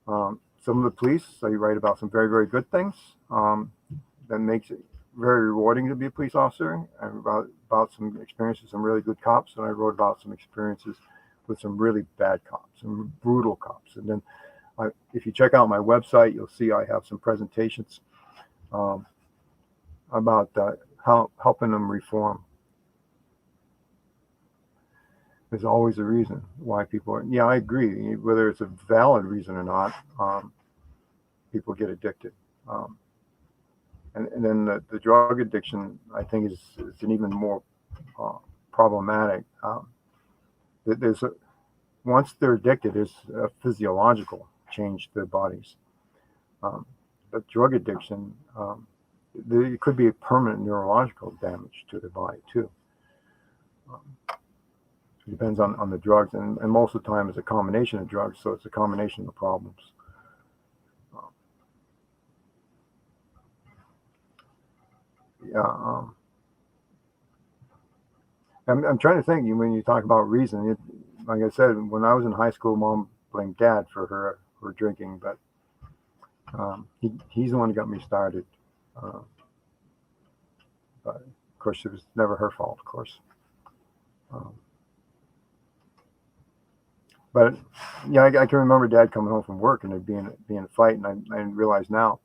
F: Some of the police, I write about some very, very good things that makes it very rewarding to be a police officer. I wrote about some experiences, some really good cops, and I wrote about some experiences with some really bad cops, some brutal cops. And then if you check out my website, you'll see I have some presentations about how helping them reform. There's always a reason why people are, yeah, I agree, whether it's a valid reason or not, people get addicted. And then the drug addiction, I think, is an even more problematic. Once they're addicted, there's a physiological change to their bodies. But drug addiction, it could be a permanent neurological damage to their body too. It depends on the drugs, and most of the time it's a combination of drugs, so it's a combination of problems. I'm trying to think when you talk about reason. Like I said, when I was in high school, Mom blamed Dad for her drinking, but he's the one who got me started. But of course, it was never her fault, of course. But yeah, I can remember Dad coming home from work and there being a fight, and I realize now.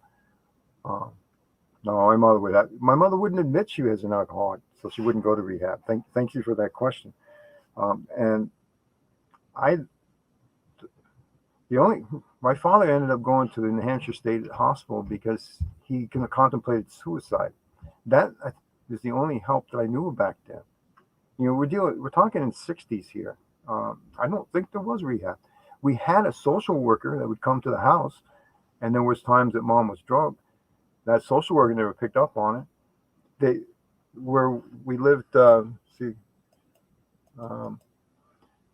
F: No, my mother wouldn't admit she was an alcoholic, so she wouldn't go to rehab. Thank you for that question. And my father ended up going to the New Hampshire State Hospital because he contemplated suicide. That is the only help that I knew back then. We're talking in '60s here. I don't think there was rehab. We had a social worker that would come to the house, and there was times that Mom was drunk. That social worker never picked up on it. Where we lived, yeah,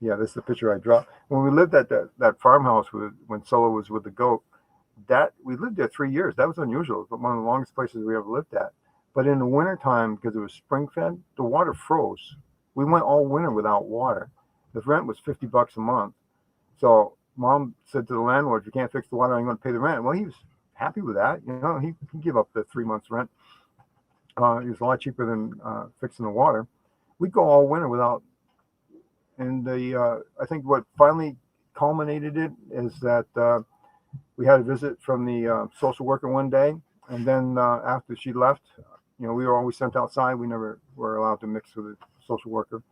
F: this is the picture I dropped. When we lived at that farmhouse when Solo was with the goat, we lived there 3 years. That was unusual, but one of the longest places we ever lived at. But in the wintertime, because it was spring fed, the water froze. We went all winter without water. The rent was $50 a month. So Mom said to the landlord, if you can't fix the water, I'm going to pay the rent. Well, he was happy with that. He could give up the 3 months rent. It was a lot cheaper than fixing the water. We'd go all winter without. And I think what finally culminated it is that we had a visit from the social worker one day, and then after she left, we were always sent outside. We never were allowed to mix with the social worker.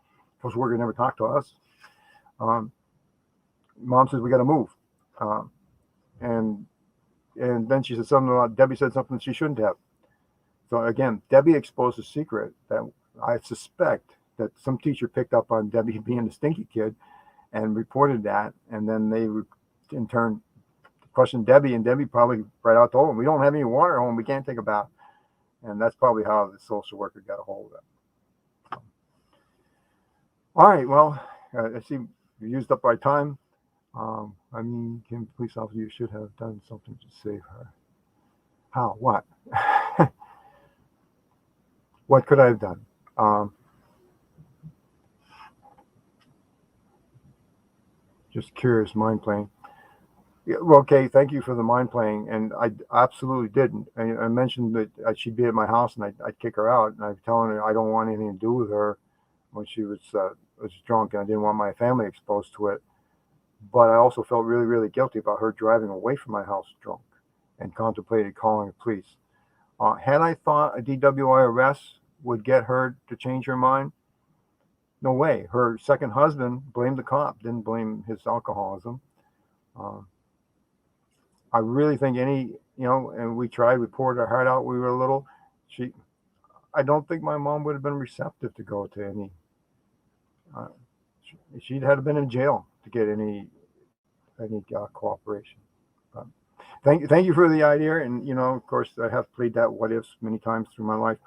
F: Social worker never talked to us. Mom says we got to move, and then she said something about Debbie said something she shouldn't have. So again, Debbie exposed a secret that I suspect that some teacher picked up on Debbie being a stinky kid and reported that, and then they in turn questioned Debbie, and Debbie probably right out told them, we don't have any water at home, we can't take a bath. And that's probably how the social worker got a hold of it. All right, well, I see you used up our time. Kim, police officer, you should have done something to save her. How? What? What could I have done? Just curious, mind playing. Yeah, well, okay, thank you for the mind playing, and I absolutely didn't. I mentioned that she'd be at my house and I'd kick her out, and I'm telling her I don't want anything to do with her when she was drunk, and I didn't want my family exposed to it. But I also felt really, really guilty about her driving away from my house drunk, and contemplated calling the police. Had I thought a DWI arrest would get her to change her mind, no way. Her second husband blamed the cop, didn't blame his alcoholism. I really think and we tried, we poured our heart out. We were little. I don't think my mom would have been receptive to go to any. She'd have been in jail to get any cooperation. But thank you for the idea, and of course I have played that what ifs many times through my life.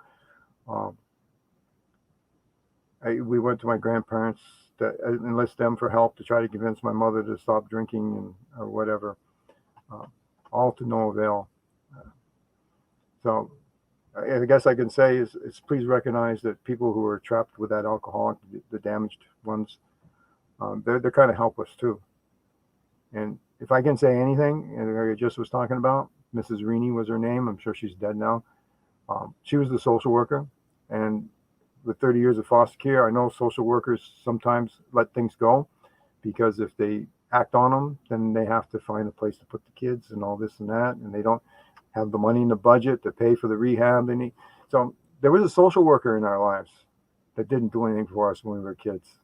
F: we went to my grandparents to enlist them for help to try to convince my mother to stop drinking or whatever, all to no avail. So I guess I can say is please recognize that people who are trapped with that alcoholic, the damaged ones, they're kind of helpless too. And if I can say anything, and I just was talking about, Mrs. Reaney was her name. I'm sure she's dead now. She was the social worker, and with 30 years of foster care, I know social workers sometimes let things go because if they act on them, then they have to find a place to put the kids and all this and that, and they don't have the money in the budget to pay for the rehab they need. So there was a social worker in our lives that didn't do anything for us when we were kids.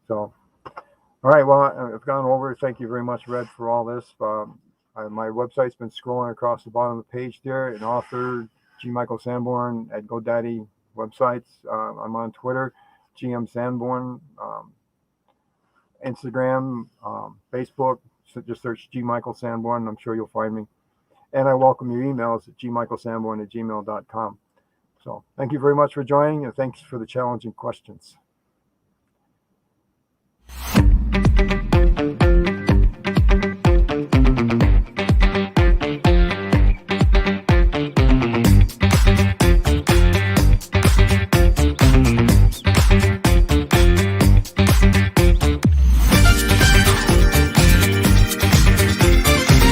F: So, all right, well, I've gone over. Thank you very much, Red, for all this. My website's been scrolling across the bottom of the page there. An author, G. Michael Sanborn at GoDaddy websites. I'm on Twitter, GM Sanborn, Instagram, Facebook. So just search G. Michael Sanborn. I'm sure you'll find me. And I welcome your emails at gmichaelsanborn@gmail.com. So thank you very much for joining, and thanks for the challenging questions.